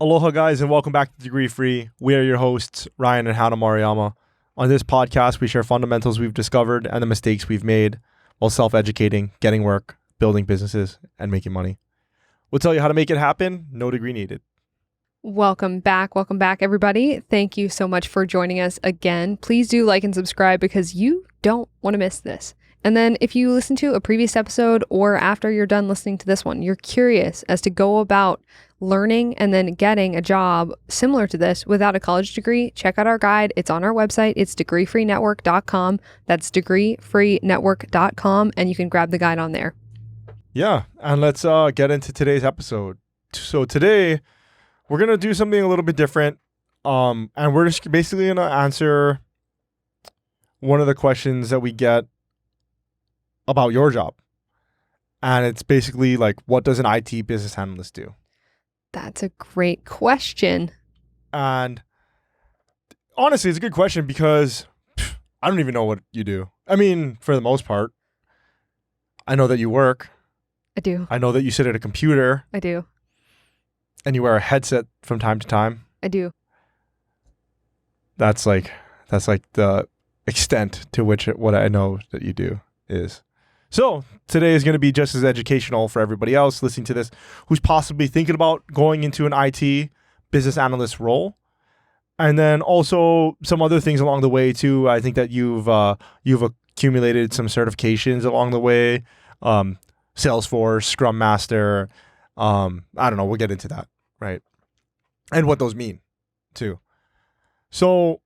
Aloha, guys, and welcome back to Degree Free. We are your hosts, Ryan and Hannah Maruyama. On this podcast, we share fundamentals we've discovered and the mistakes we've made while self-educating, getting work, building businesses, and making money. We'll tell you how to make it happen. No degree needed. Welcome back, everybody. Thank you so much for joining us again. Please do like and subscribe because you don't want to miss this. And then if you listen to a previous episode or after you're done listening to this one, you're curious as to go about learning and then getting a job similar to this without a college degree, check out our guide. It's on our website. It's degreefreenetwork.com. That's degreefreenetwork.com, and you can grab the guide on there. Yeah, and let's get into today's episode. So today, we're going to do something a little bit different, and we're just basically going to answer one of the questions that we get about your job. And it's basically like, what does an IT business analyst do? That's a great question. And honestly, it's a good question because I don't even know what you do. I mean, for the most part, I know that you work. I do. I know that you sit at a computer. I do. And you wear a headset from time to time. I do. That's like the extent to which what I know that you do is. So today is going to be just as educational for everybody else listening to this who's possibly thinking about going into an IT business analyst role. And then also some other things along the way too. I think that you've accumulated some certifications along the way. Salesforce, Scrum Master. I don't know. We'll get into that, right? And what those mean too. So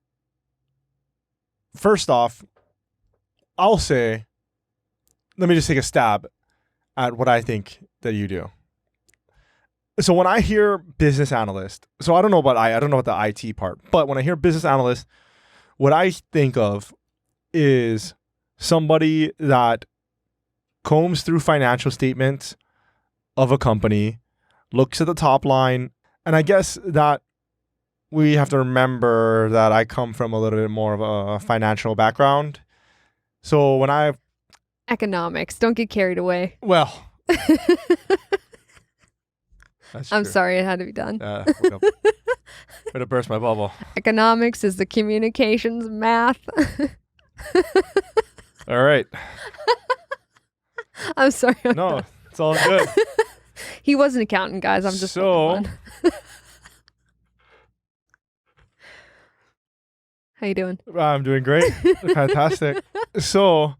first off, I'll say, let me just take a stab at what I think that you do. So when I hear business analyst, so I don't know about the IT part, but when I hear business analyst, what I think of is somebody that combs through financial statements of a company, looks at the top line, and I guess that we have to remember that I come from a little bit more of a financial background. So when Economics. Don't get carried away. Well, I'm sorry, it had to be done. Way to burst my bubble. Economics is the communications math. All right. I'm sorry. No, it's all good. He was an accountant, guys. I'm just so. How you doing? I'm doing great. Fantastic. So,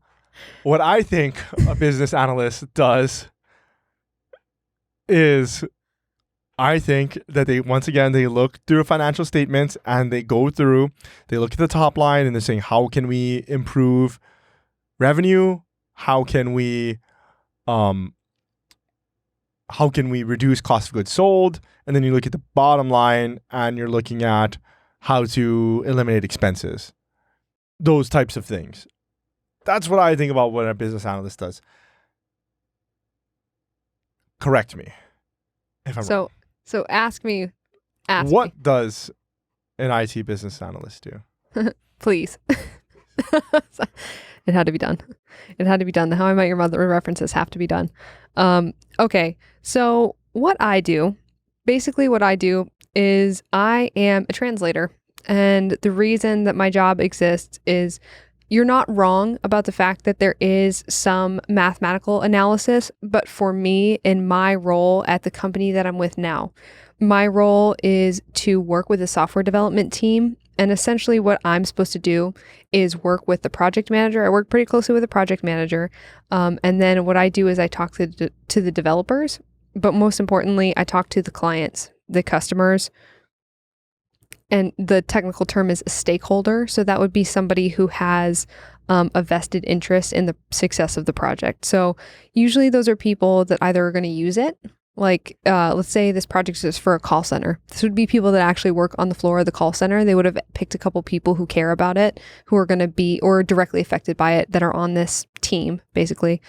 what I think a business analyst does is, I think that they look through financial statements and they look at the top line and they're saying, how can we improve revenue? How can we reduce cost of goods sold? And then you look at the bottom line and you're looking at how to eliminate expenses. Those types of things. That's what I think about what a business analyst does. Correct me if I'm wrong. So ask me. What does an IT business analyst do? Please. It had to be done. It had to be done. The How I Met Your Mother references have to be done. Okay. So what I do is I am a translator. And the reason that my job exists is you're not wrong about the fact that there is some mathematical analysis, but for me, in my role at the company that I'm with now, my role is to work with a software development team. And essentially what I'm supposed to do is work with the project manager. I work pretty closely with the project manager. And then what I do is I talk to the developers, but most importantly, I talk to the clients, the customers. And the technical term is a stakeholder. So that would be somebody who has a vested interest in the success of the project. So usually those are people that either are going to use it. Like, let's say this project is for a call center. This would be people that actually work on the floor of the call center. They would have picked a couple people who care about it, who are going to be or directly affected by it, that are on this team, basically.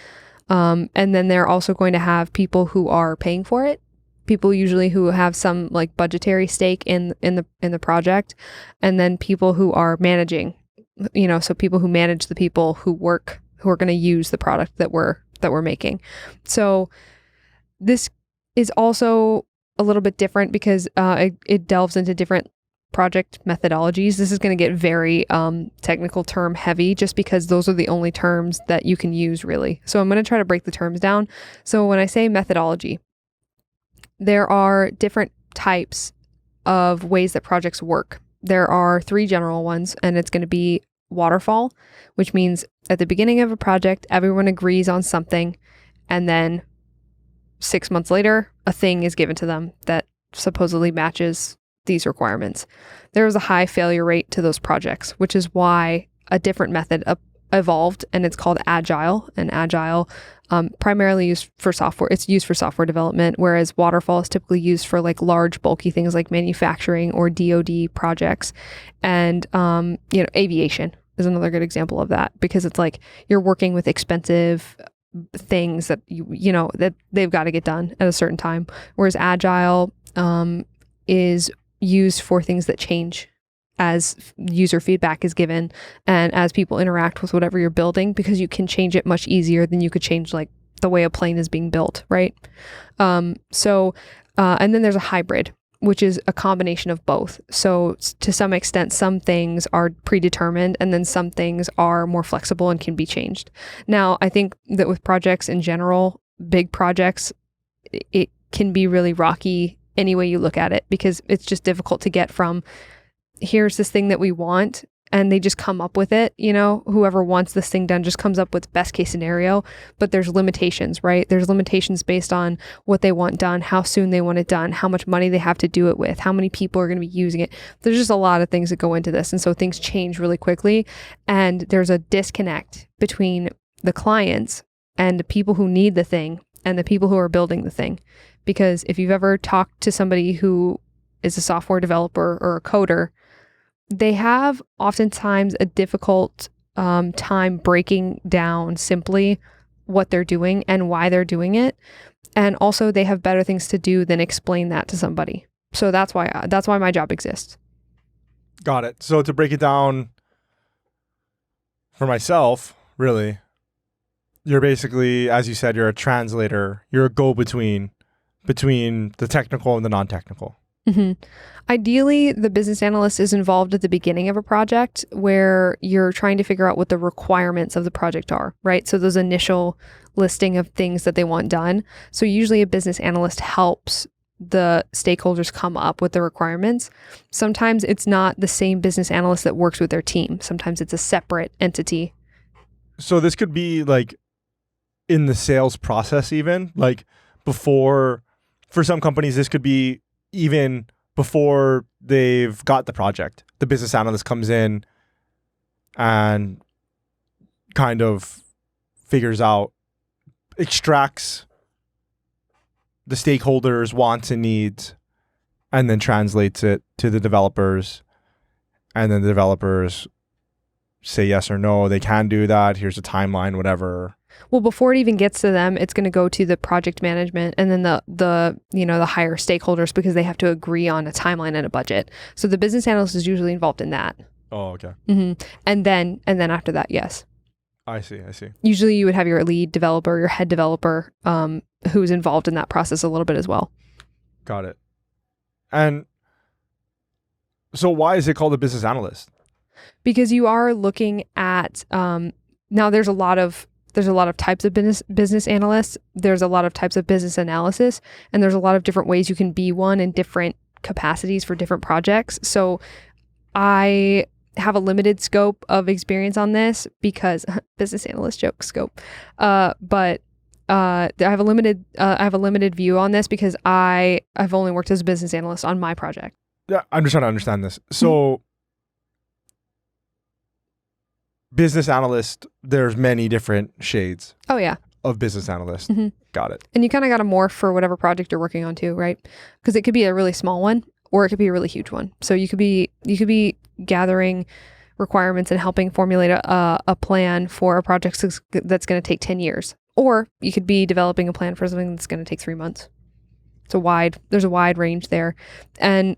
And then they're also going to have people who are paying for it. People usually who have some like budgetary stake in the project, and then people who are managing, so people who manage the people who are going to use the product that we're making. So this is also a little bit different because it delves into different project methodologies. This is going to get very technical term heavy just because those are the only terms that you can use really. So I'm going to try to break the terms down. So when I say methodology, there are different types of ways that projects work. There are 3 general ones, and it's going to be waterfall, which means at the beginning of a project, everyone agrees on something, and then 6 months later, a thing is given to them that supposedly matches these requirements. There is a high failure rate to those projects, which is why a different method evolved, and it's called agile. And agile primarily used for software. It's used for software development, whereas waterfall is typically used for like large, bulky things like manufacturing or DoD projects. And aviation is another good example of that, because it's like you're working with expensive things that that they've got to get done at a certain time. Whereas agile is used for things that change as user feedback is given and as people interact with whatever you're building, because you can change it much easier than you could change like the way a plane is being built, right? And then there's a hybrid, which is a combination of both. So to some extent, some things are predetermined and then some things are more flexible and can be changed. Now, I think that with projects in general, big projects, it can be really rocky any way you look at it, because it's just difficult to get from here's this thing that we want and they just come up with it. Whoever wants this thing done just comes up with best case scenario, but there's limitations, right? There's limitations based on what they want done, how soon they want it done, how much money they have to do it with, how many people are going to be using it. There's just a lot of things that go into this. And so things change really quickly, and there's a disconnect between the clients and the people who need the thing and the people who are building the thing. Because if you've ever talked to somebody who is a software developer or a coder, they have oftentimes a difficult time breaking down simply what they're doing and why they're doing it. And also they have better things to do than explain that to somebody. So that's why my job exists. Got it. So to break it down for myself, really, you're basically, as you said, you're a translator. You're a go-between between the technical and the non-technical. Mm-hmm. Ideally, the business analyst is involved at the beginning of a project where you're trying to figure out what the requirements of the project are, right? So those initial listing of things that they want done. So usually a business analyst helps the stakeholders come up with the requirements. Sometimes it's not the same business analyst that works with their team. Sometimes it's a separate entity. So this could be like in the sales process, even like before, for some companies, this could be even before they've got the project. The business analyst comes in and kind of figures out, extracts the stakeholders' wants and needs, and then translates it to the developers. And then the developers say yes or no, they can do that. Here's a timeline, whatever. Well, before it even gets to them, it's going to go to the project management and then the higher stakeholders, because they have to agree on a timeline and a budget. So the business analyst is usually involved in that. Oh, okay. Mm-hmm. And then after that, yes. I see. Usually you would have your lead developer, your head developer, who's involved in that process a little bit as well. Got it. And so why is it called a business analyst? Because you are looking at, now there's a lot of types of business analysts. There's a lot of types of business analysis, and there's a lot of different ways you can be one in different capacities for different projects. So I have a limited scope of experience on this because business analyst joke scope. But I have a limited view on this because I've only worked as a business analyst on my project. Yeah, I'm just trying to understand this. So business analyst, there's many different shades. Oh yeah. Of business analyst. Mm-hmm. Got it. And you kind of got to morph for whatever project you're working on too, right? Because it could be a really small one or it could be a really huge one. So you could be gathering requirements and helping formulate a plan for a project that's going to take 10 years. Or you could be developing a plan for something that's going to take 3 months. There's a wide range there. And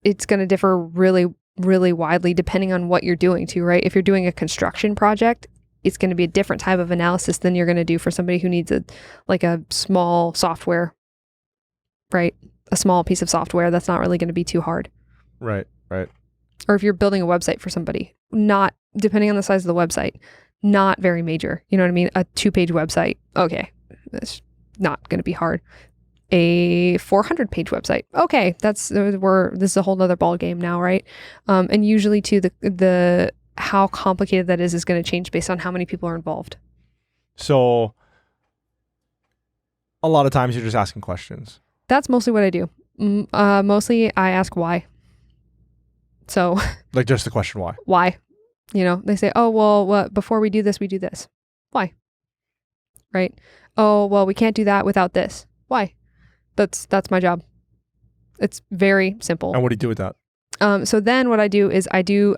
it's going to differ really, really widely depending on what you're doing too, right? If you're doing a construction project, it's going to be a different type of analysis than you're going to do for somebody who needs a small software, right? a small piece of software that's not really going to be too hard. Right. Or if you're building a website for somebody, not depending on the size of the website, not very major. You know what I mean? A 2-page website. Okay. That's not going to be hard. A 400-page website. Okay. This is a whole nother ball game now, right? And usually too, the how complicated that is going to change based on how many people are involved. So a lot of times you're just asking questions. That's mostly what I do. Mostly I ask why. So Like just the question why. Why? They say, oh, well, before we do this, we do this. Why? Right? Oh, well, we can't do that without this. Why? That's my job. It's very simple. And what do you do with that? So then what I do is I do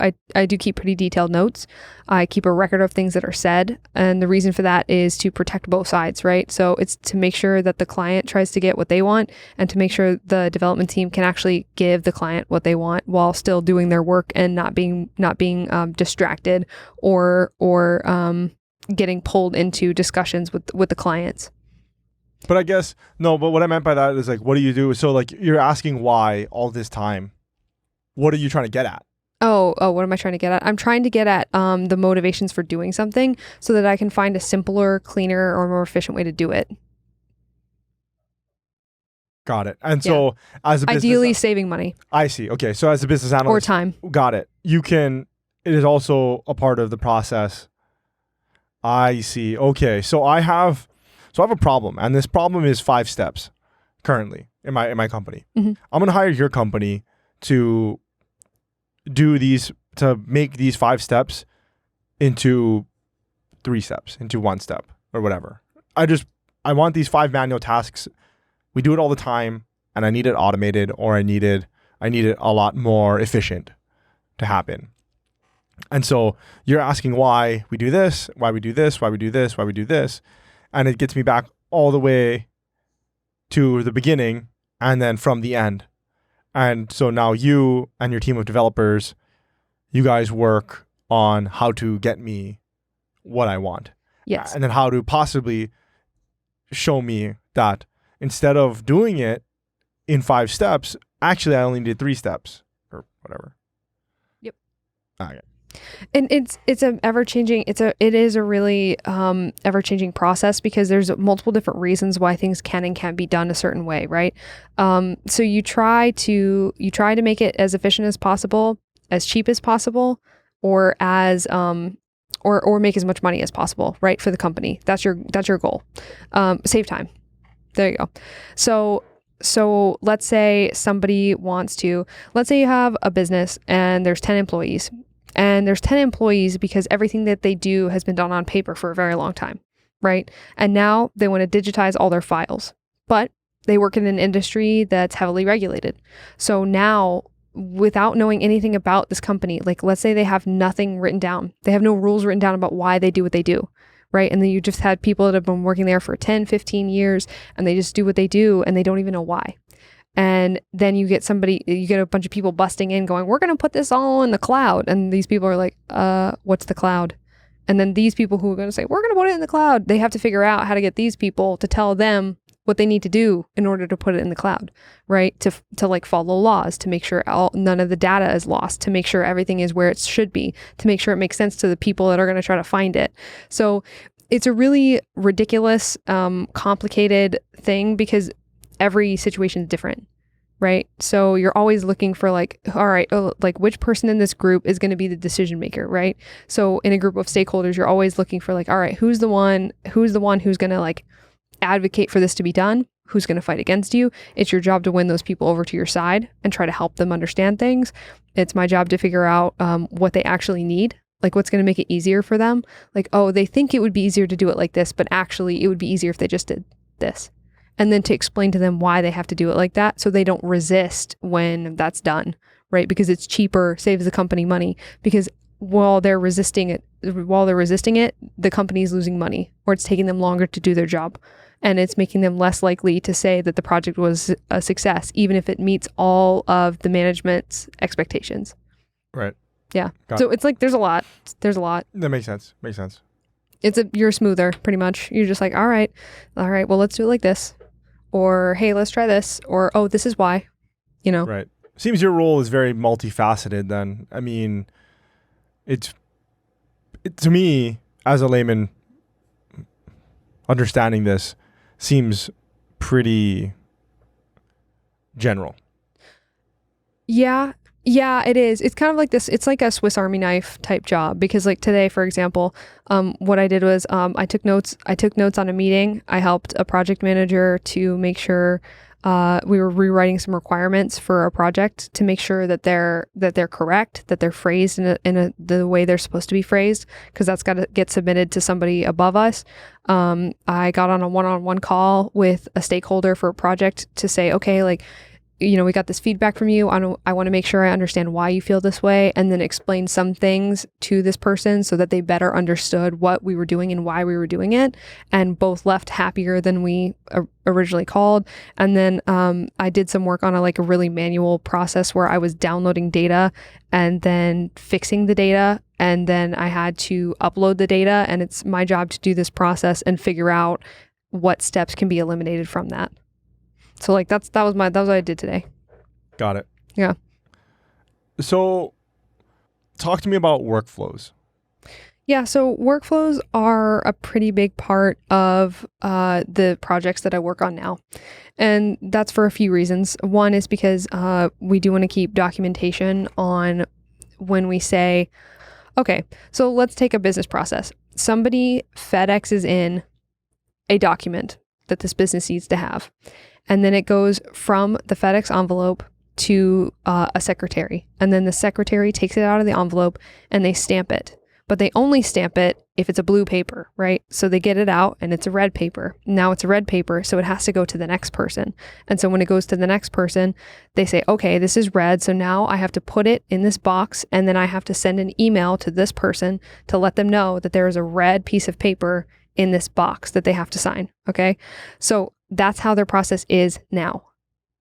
keep pretty detailed notes. I keep a record of things that are said. And the reason for that is to protect both sides, right? So it's to make sure that the client tries to get what they want and to make sure the development team can actually give the client what they want while still doing their work and not being distracted or getting pulled into discussions with the clients. But I guess, no, but what I meant by that is like, what do you do? So like you're asking why all this time. What are you trying to get at? Oh, what am I trying to get at? I'm trying to get at the motivations for doing something so that I can find a simpler, cleaner, or more efficient way to do it. Got it. And so as a business... Ideally saving money. I see. Okay. So as a business analyst... Or time. Got it. It is also a part of the process. I see. Okay. So I have a problem, and this problem is 5 steps currently in my company. Mm-hmm. I'm going to hire your company to make these 5 steps into 3 steps, into 1 step or whatever. I want these 5 manual tasks. We do it all the time and I need it automated, or I need it a lot more efficient to happen. And so you're asking why we do this, why we do this, why we do this, why we do this. And it gets me back all the way to the beginning and then from the end. And so now you and your team of developers, you guys work on how to get me what I want. Yes. And then how to possibly show me that instead of doing it in 5 steps, actually I only did 3 steps or whatever. Yep. Okay. And it's an ever-changing, it is a really ever-changing process because there's multiple different reasons why things can and can't be done a certain way, right? So you try to make it as efficient as possible, as cheap as possible, or as or make as much money as possible, right? For the company. That's your goal. Save time. There you go. So let's say let's say you have a business and there's 10 employees. And there's 10 employees because everything that they do has been done on paper for a very long time, right? And now they want to digitize all their files, but they work in an industry that's heavily regulated. So now, without knowing anything about this company, like let's say they have nothing written down. They have no rules written down about why they do what they do, right? And then you just had people that have been working there for 10, 15 years and they just do what they do and they don't even know why. And then you get a bunch of people busting in going, we're going to put this all in the cloud. And these people are like, what's the cloud? And then these people who are going to say, we're going to put it in the cloud. They have to figure out how to get these people to tell them what they need to do in order to put it in the cloud, right? To like follow laws, to make sure none of the data is lost, to make sure everything is where it should be, to make sure it makes sense to the people that are going to try to find it. So it's a really ridiculous, complicated thing because every situation is different, right? So you're always looking for like, all right, like which person in this group is going to be the decision maker, right? So in a group of stakeholders, you're always looking for like, all right, who's the one who's going to like advocate for this to be done? Who's going to fight against you? It's your job to win those people over to your side and try to help them understand things. It's my job to figure out what they actually need. Like what's going to make it easier for them. Like, oh, they think it would be easier to do it like this, but actually it would be easier if they just did this. And then to explain to them why they have to do it like that so they don't resist when that's done, right? Because it's cheaper, saves the company money. Because while they're resisting it, the company's losing money or it's taking them longer to do their job. And it's making them less likely to say that the project was a success, even if it meets all of the management's expectations. Right. Yeah. So it's like there's a lot. That makes sense. You're smoother, pretty much. You're just like, all right, well, let's do it like this. or hey, let's try this, or oh, this is why, Right. Seems your role is very multifaceted then. I mean, to me, as a layman, understanding this seems pretty general. Yeah. Yeah, it is. It's kind of like this. It's like a Swiss Army knife type job because like today, for example, what I did was I took notes on a meeting. I helped a project manager to make sure we were rewriting some requirements for a project to make sure that they're correct, that they're phrased in the way they're supposed to be phrased, because that's got to get submitted to somebody above us. I got on a one-on-one call with a stakeholder for a project to say, okay, like, we got this feedback from you. I want to make sure I understand why you feel this way, and then explain some things to this person so that they better understood what we were doing and why we were doing it, and both left happier than we originally called. And then I did some work on a really manual process where I was downloading data and then fixing the data, and then I had to upload the data, and it's my job to do this process and figure out what steps can be eliminated from that. So that was what I did today. Got it. Yeah. So talk to me about workflows. Yeah. So workflows are a pretty big part of the projects that I work on now. And that's for a few reasons. One is because we do want to keep documentation on when we say, okay, so let's take a business process. Somebody FedExes in a document that this business needs to have. And then it goes from the FedEx envelope to a secretary. And then the secretary takes it out of the envelope and they stamp it. But they only stamp it if it's a blue paper, right? So they get it out and it's a red paper. Now it's a red paper, so it has to go to the next person. And so when it goes to the next person, they say, okay, this is red. So now I have to put it in this box, and then I have to send an email to this person to let them know that there is a red piece of paper in this box that they have to sign. Okay. So that's how their process is now.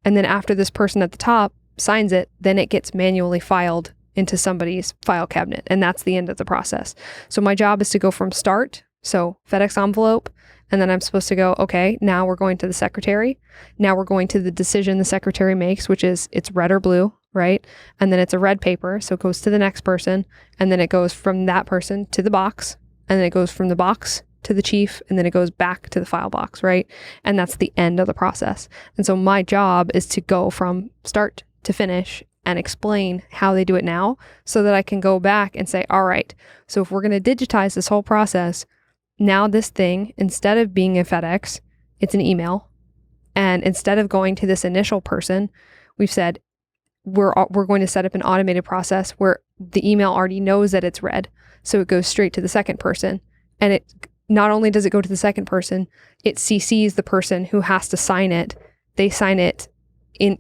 And then after this person at the top signs it, then it gets manually filed into somebody's file cabinet. And that's the end of the process. So my job is to go from start, so FedEx envelope, and then I'm supposed to go, okay, now we're going to the secretary. Now we're going to the decision the secretary makes, which is it's red or blue, right? And then it's a red paper. So it goes to the next person. And then it goes from that person to the box. And then it goes from the box to the chief, and then it goes back to the file box, right? And that's the end of the process. And so my job is to go from start to finish and explain how they do it now so that I can go back and say, all right, so if we're going to digitize this whole process, now this thing, instead of being a FedEx, it's an email. And instead of going to this initial person, we've said, we're going to set up an automated process where the email already knows that it's red. So it goes straight to the second person. And it not only does it go to the second person, it CCs the person who has to sign it. They sign it in,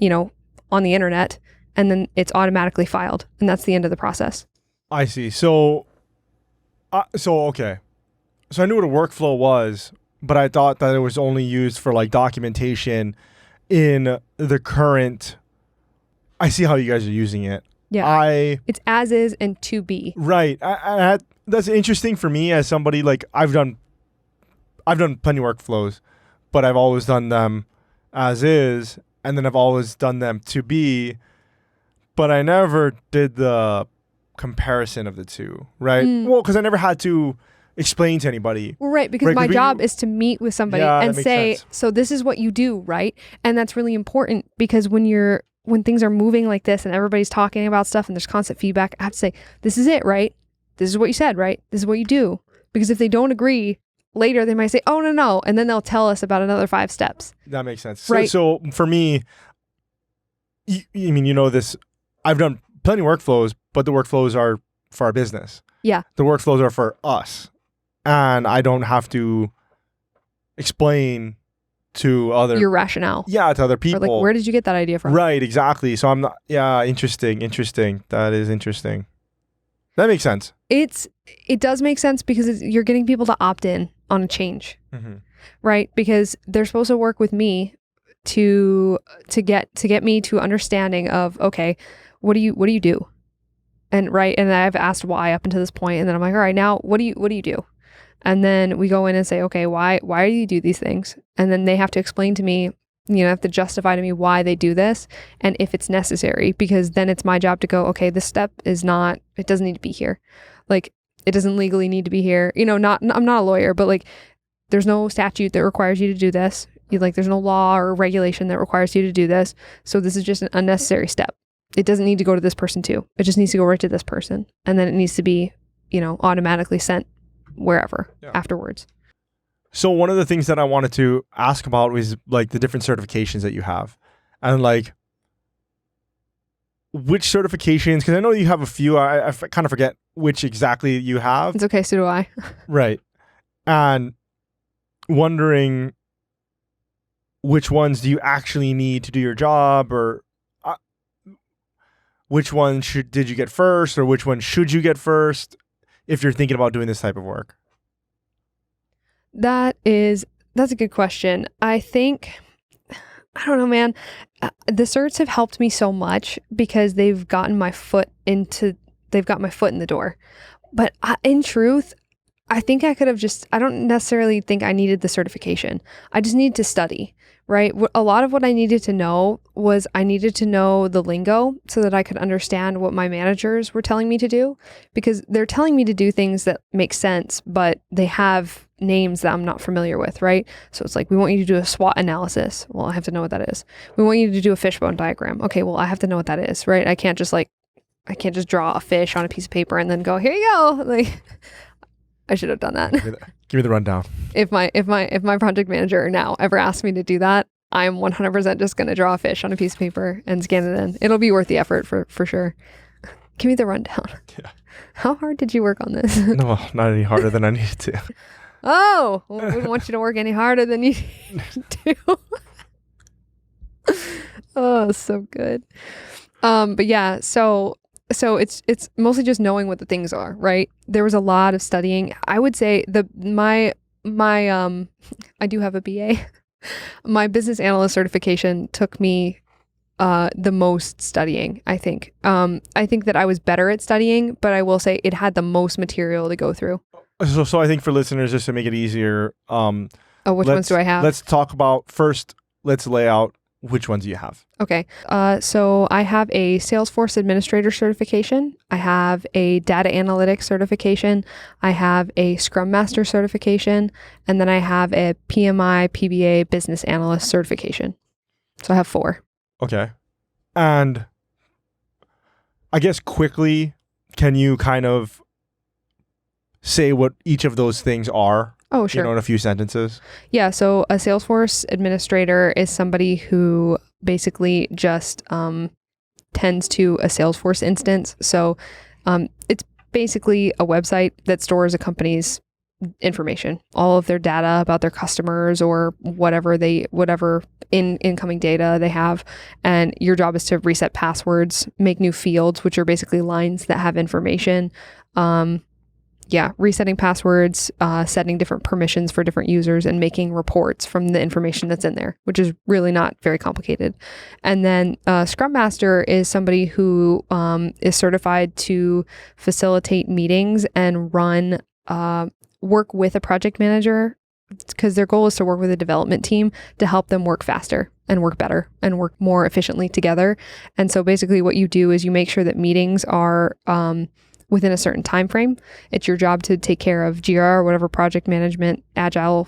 on the internet, and then it's automatically filed. And that's the end of the process. I see. So okay. So I knew what a workflow was, but I thought that it was only used for documentation in the current. I see how you guys are using it. Yeah. It's as is and to be. Right. That's interesting for me as somebody I've done plenty of workflows, but I've always done them as is, and then I've always done them to be, but I never did the comparison of the two, right? Well, because I never had to explain to anybody. Right, because my job is to meet with somebody and say, so this is what you do, right? And that's really important because when things are moving like this and everybody's talking about stuff and there's constant feedback, I have to say, this is it, right? This is what you said, right? This is what you do. Because if they don't agree, later they might say, oh, no. And then they'll tell us about another 5 steps. That makes sense. Right. So for me, this, I've done plenty of workflows, but the workflows are for our business. Yeah. The workflows are for us. And I don't have to explain to your rationale. Yeah, to other people. Or where did you get that idea from? Right, exactly. So I'm not, interesting. That is interesting. That makes sense. It does make sense because you're getting people to opt in on a change, right? Because they're supposed to work with me to get me to understanding of, okay, what do you do? And right. And I've asked why up until this point. And then I'm like, all right, now what do you do? And then we go in and say, okay, why do you do these things? And then they have to explain to me have to justify to me why they do this and if it's necessary, because then it's my job to go, okay, this step it doesn't need to be here. Like, it doesn't legally need to be here. I'm not a lawyer, but like, there's no statute that requires you to do this. There's no law or regulation that requires you to do this. So this is just an unnecessary step. It doesn't need to go to this person too. It just needs to go right to this person. And then it needs to be, automatically sent wherever afterwards. So one of the things that I wanted to ask about was like the different certifications that you have, and like which certifications, because I know you have a few. I kind of forget which exactly you have. It's okay, so do I. Right. And wondering which ones do you actually need to do your job, or which one did you get first, or which one should you get first if you're thinking about doing this type of work? That's a good question. I think, I don't know, man. The certs have helped me so much because they've got my foot in the door. But in truth, I think I don't necessarily think I needed the certification. I just need to study, right? A lot of what I needed to know was I needed to know the lingo so that I could understand what my managers were telling me to do, because they're telling me to do things that make sense, but they have names that I'm not familiar with, right? So it's like, we want you to do a SWOT analysis. Well, I have to know what that is. We want you to do a fishbone diagram. Okay, well, I have to know what that is, right? I can't just draw a fish on a piece of paper and then go, here you go. Like, I should have done that. Give me the rundown. If my project manager now ever asks me to do that, I'm 100% just going to draw a fish on a piece of paper and scan it in. It'll be worth the effort for sure. Give me the rundown. Yeah. How hard did you work on this? No, not any harder than I needed to. Oh, well, we wouldn't want you to work any harder than you do. Oh, so good. But yeah, so it's mostly just knowing what the things are, right? There was a lot of studying. I would say my I do have a BA. My business analyst certification took me the most studying, I think. I think that I was better at studying, but I will say it had the most material to go through. So I think for listeners, just to make it easier, which ones do I have? Let's talk about first. Let's lay out which ones you have. Okay. So I have a Salesforce Administrator certification. I have a Data Analytics certification. I have a Scrum Master certification. And then I have a PMI PBA Business Analyst certification. So I have 4. Okay. And I guess quickly, can you kind of say what each of those things are? Oh, sure. In a few sentences. Yeah. So a Salesforce administrator is somebody who basically just tends to a Salesforce instance. So it's basically a website that stores a company's information, all of their data about their customers or whatever incoming data they have. And your job is to reset passwords, make new fields, which are basically lines that have information. Resetting passwords, setting different permissions for different users, and making reports from the information that's in there, which is really not very complicated. And then Scrum Master is somebody who is certified to facilitate meetings and run work with a project manager, because their goal is to work with a development team to help them work faster and work better and work more efficiently together. And so basically what you do is you make sure that meetings are within a certain time frame. It's your job to take care of Jira or whatever project management agile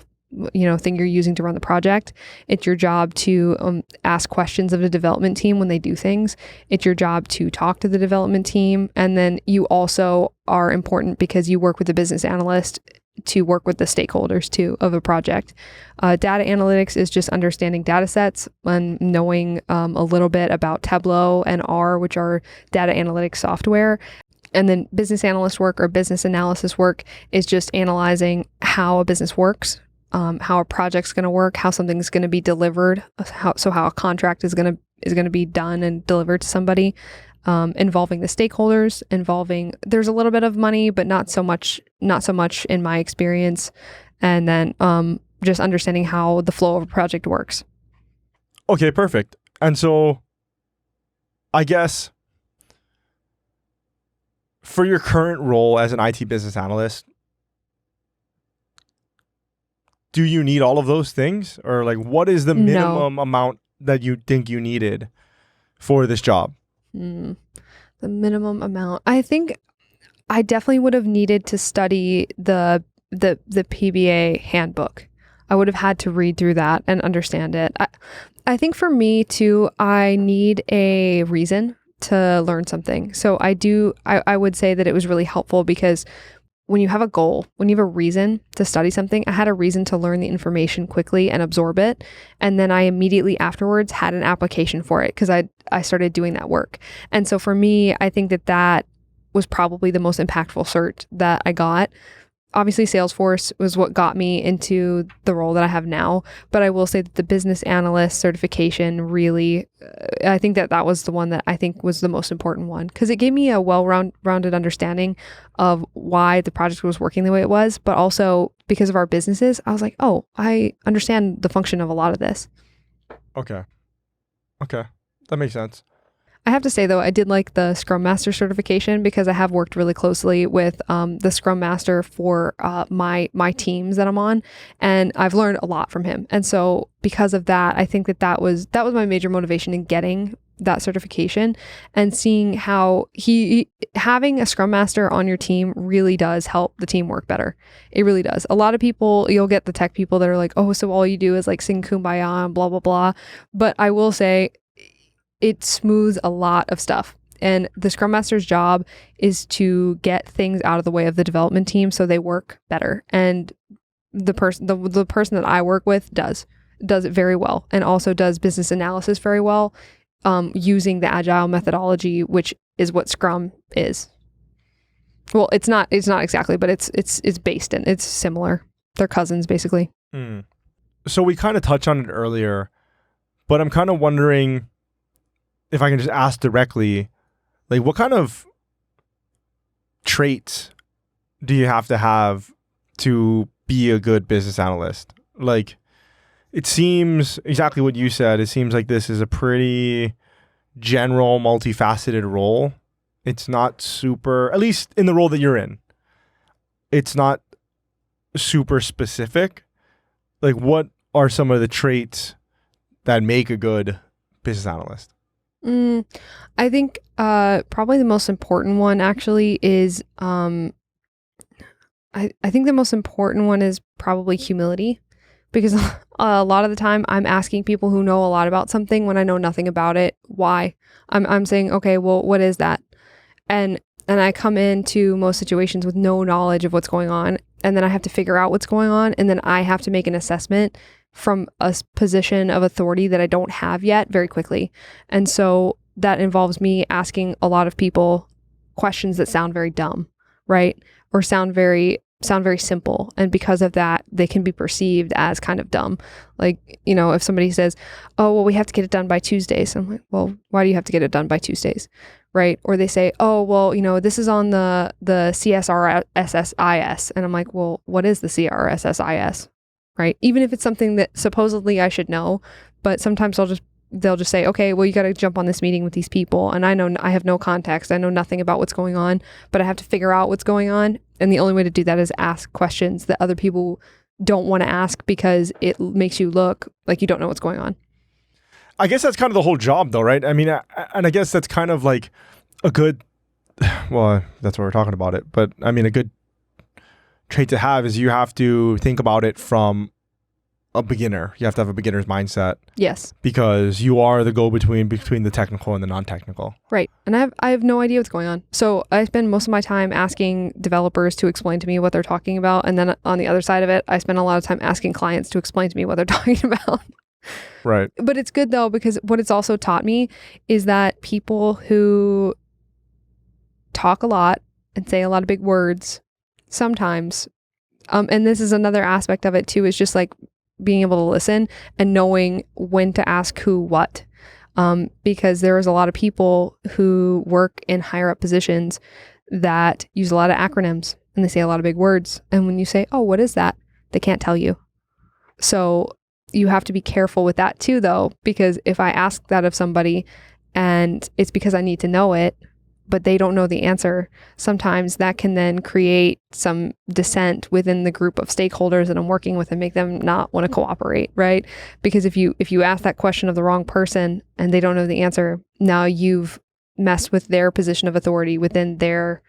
thing you're using to run the project. It's your job to ask questions of the development team when they do things. It's your job to talk to the development team. And then you also are important because you work with the business analyst to work with the stakeholders too of a project. Data analytics is just understanding data sets and knowing a little bit about Tableau and R, which are data analytics software. And then business analyst work or business analysis work is just analyzing how a business works, how a project's going to work, how something's going to be delivered, how a contract is going to be done and delivered to somebody, involving the stakeholders, there's a little bit of money, but not so much in my experience. And then just understanding how the flow of a project works. Okay, perfect. And so I guess for your current role as an IT business analyst, do you need all of those things? Or like, what is the No. minimum amount that you think you needed for this job? The minimum amount. I think I definitely would have needed to study the PBA handbook. I would have had to read through that and understand it. I think for me too, I need a reason to learn something. So I would say that it was really helpful because when you have a goal, when you have a reason to study something, I had a reason to learn the information quickly and absorb it. And then I immediately afterwards had an application for it because I started doing that work. And so for me, I think that was probably the most impactful cert that I got. Obviously, Salesforce was what got me into the role that I have now. But I will say that the business analyst certification really, I think that was the one that I think was the most important one because it gave me a well-rounded understanding of why the project was working the way it was. But also because of our businesses, I was like, oh, I understand the function of a lot of this. Okay. That makes sense. I have to say, though, I did like the Scrum Master certification because I have worked really closely with the Scrum Master for my teams that I'm on, and I've learned a lot from him. And so because of that, I think that was my major motivation in getting that certification and seeing how having a Scrum Master on your team really does help the team work better. It really does. A lot of people, you'll get the tech people that are like, oh, so all you do is like sing Kumbaya and blah, blah, blah. But I will say, it smooths a lot of stuff. And the Scrum Master's job is to get things out of the way of the development team so they work better. And the person that I work with does it very well and also does business analysis very well using the agile methodology, which is what Scrum is. Well, it's not exactly, but it's based in, it's similar. They're cousins basically. So we kind of touched on it earlier, but I'm kind of wondering if I can just ask directly, like, what kind of traits do you have to be a good business analyst? Like, it seems exactly what you said. It seems like this is a pretty general, multifaceted role. It's not super, at least in the role that you're in, it's not super specific. Like, what are some of the traits that make a good business analyst? I think probably the most important one actually is I think the most important one is probably humility, because a lot of the time I'm asking people who know a lot about something when I know nothing about it. Why? I'm saying, okay, well, what is that? And I come into most situations with no knowledge of what's going on, and then I have to figure out what's going on, and then I have to make an assessment from a position of authority that I don't have yet very quickly. And so that involves me asking a lot of people questions that sound very dumb, right? Or sound very simple. And because of that, they can be perceived as kind of dumb. Like, if somebody says, oh, well, we have to get it done by Tuesdays. I'm like, well, why do you have to get it done by Tuesdays? Right? Or they say, oh, well, this is on the CSRSSIS. And I'm like, well, what is the CRSSIS? Right? Even if it's something that supposedly I should know, but sometimes they'll just say, okay, well, you got to jump on this meeting with these people. And I know I have no context. I know nothing about what's going on, but I have to figure out what's going on. And the only way to do that is ask questions that other people don't want to ask because it makes you look like you don't know what's going on. I guess that's kind of the whole job though, right? I mean, and I guess that's kind of like a good, well, that's what we're talking about it. But I mean, a good trait to have is you have to think about it from a beginner. You have to have a beginner's mindset. Yes. Because you are the go-between between the technical and the non-technical. Right. And I have no idea what's going on. So I spend most of my time asking developers to explain to me what they're talking about. And then on the other side of it, I spend a lot of time asking clients to explain to me what they're talking about. Right. But it's good though, because what it's also taught me is that people who talk a lot and say a lot of big words sometimes, and this is another aspect of it too, is just like being able to listen and knowing when to ask who what, because there is a lot of people who work in higher up positions that use a lot of acronyms and they say a lot of big words, and when you say, oh, what is that, they can't tell you. So you have to be careful with that too though, because if I ask that of somebody and it's because I need to know it, but they don't know the answer, sometimes that can then create some dissent within the group of stakeholders that I'm working with and make them not want to cooperate, right? Because if you ask that question of the wrong person and they don't know the answer, now you've messed with their position of authority within their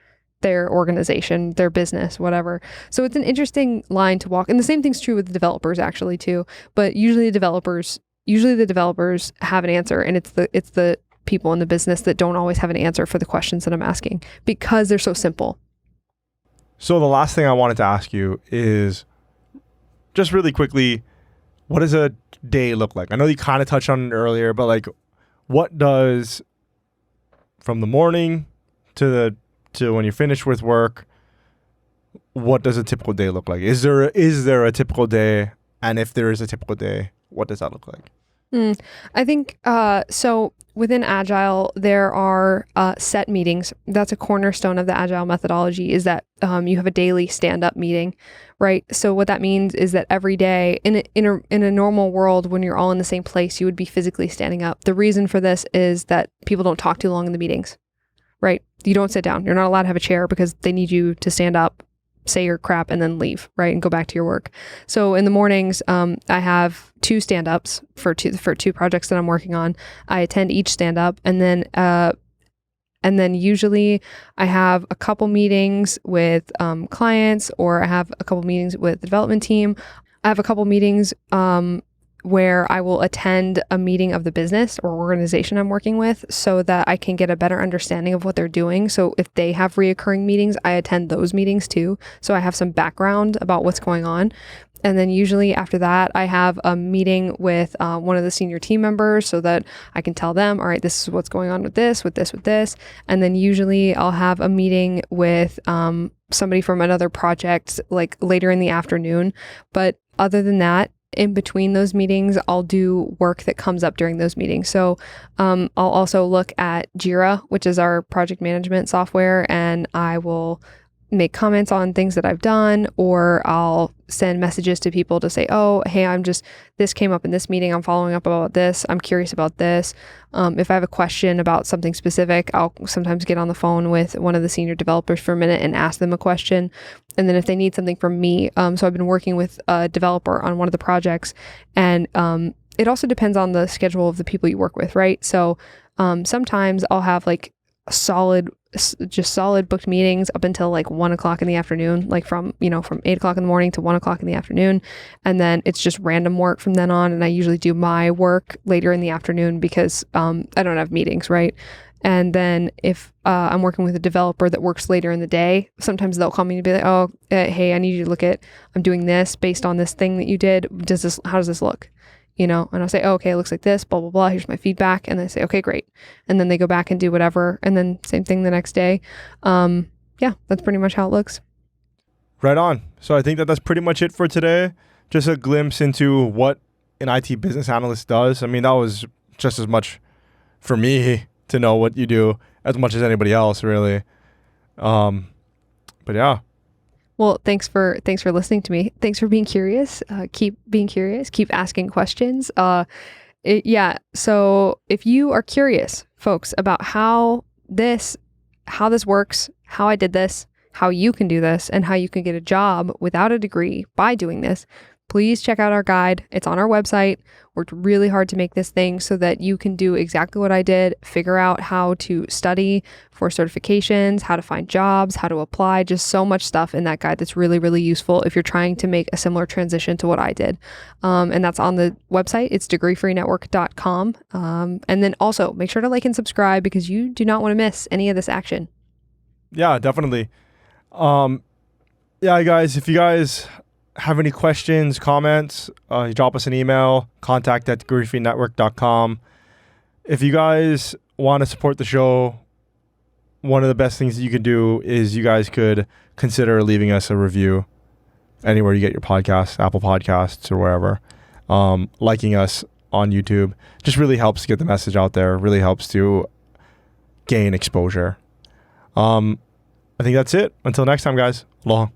organization, their business, whatever. So it's an interesting line to walk. And the same thing's true with the developers actually too. But usually the developers have an answer, and it's the people in the business that don't always have an answer for the questions that I'm asking because they're so simple. So the last thing I wanted to ask you is just really quickly, what does a day look like? I know you kind of touched on it earlier, but like, what does from the morning to when you're finished with work, what does a typical day look like? Is there a typical day? And if there is a typical day, what does that look like? I think, so within Agile, there are set meetings. That's a cornerstone of the Agile methodology, is that you have a daily stand-up meeting, right? So what that means is that every day, in a normal world, when you're all in the same place, you would be physically standing up. The reason for this is that people don't talk too long in the meetings, right? You don't sit down. You're not allowed to have a chair because they need you to stand up, say your crap, and then leave, right? And go back to your work. So in the mornings, I have 2 stand-ups for two projects that I'm working on. I attend each stand-up, and then usually I have a couple meetings with clients, or I have a couple meetings with the development team. I have a couple meetings where I will attend a meeting of the business or organization I'm working with so that I can get a better understanding of what they're doing. So if they have reoccurring meetings, I attend those meetings too. So I have some background about what's going on. And then usually after that, I have a meeting with one of the senior team members so that I can tell them, all right, this is what's going on with this. And then usually I'll have a meeting with somebody from another project like later in the afternoon. But other than that, in between those meetings, I'll do work that comes up during those meetings. So I'll also look at Jira, which is our project management software, and I will make comments on things that I've done, or I'll send messages to people to say, oh, hey, this came up in this meeting. I'm following up about this. I'm curious about this. If I have a question about something specific, I'll sometimes get on the phone with one of the senior developers for a minute and ask them a question. And then if they need something from me, so I've been working with a developer on one of the projects, and it also depends on the schedule of the people you work with, right? So sometimes I'll have like solid booked meetings up until like 1 o'clock in the afternoon, like from 8 o'clock in the morning to 1 o'clock in the afternoon. And then it's just random work from then on. And I usually do my work later in the afternoon because I don't have meetings, right? And then if I'm working with a developer that works later in the day, sometimes they'll call me and be like, oh, hey, I need you to look at, I'm doing this based on this thing that you did. How does this look? And I'll say, oh, okay, it looks like this, blah, blah, blah. Here's my feedback. And they say, okay, great. And then they go back and do whatever. And then same thing the next day. Yeah, that's pretty much how it looks. Right on. So I think that's pretty much it for today. Just a glimpse into what an IT business analyst does. I mean, that was just as much for me to know what you do as much as anybody else, really. But yeah. Well, thanks for listening to me. Thanks for being curious. Keep being curious. Keep asking questions. So if you are curious, folks, about how this works, how I did this, how you can do this, and how you can get a job without a degree by doing this, please check out our guide. It's on our website. Worked really hard to make this thing so that you can do exactly what I did, figure out how to study for certifications, how to find jobs, how to apply, just so much stuff in that guide that's really, really useful if you're trying to make a similar transition to what I did. And that's on the website. It's degreefreenetwork.com. And then also make sure to like and subscribe because you do not want to miss any of this action. Yeah, definitely. Yeah, guys, if you guys have any questions, comments, you drop us an email, contact@degreefreenetwork.com. If you guys want to support the show, one of the best things that you can do is you guys could consider leaving us a review anywhere you get your podcasts, Apple Podcasts or wherever. Liking us on YouTube just really helps get the message out there, really helps to gain exposure. I think that's it. Until next time, guys. Aloha.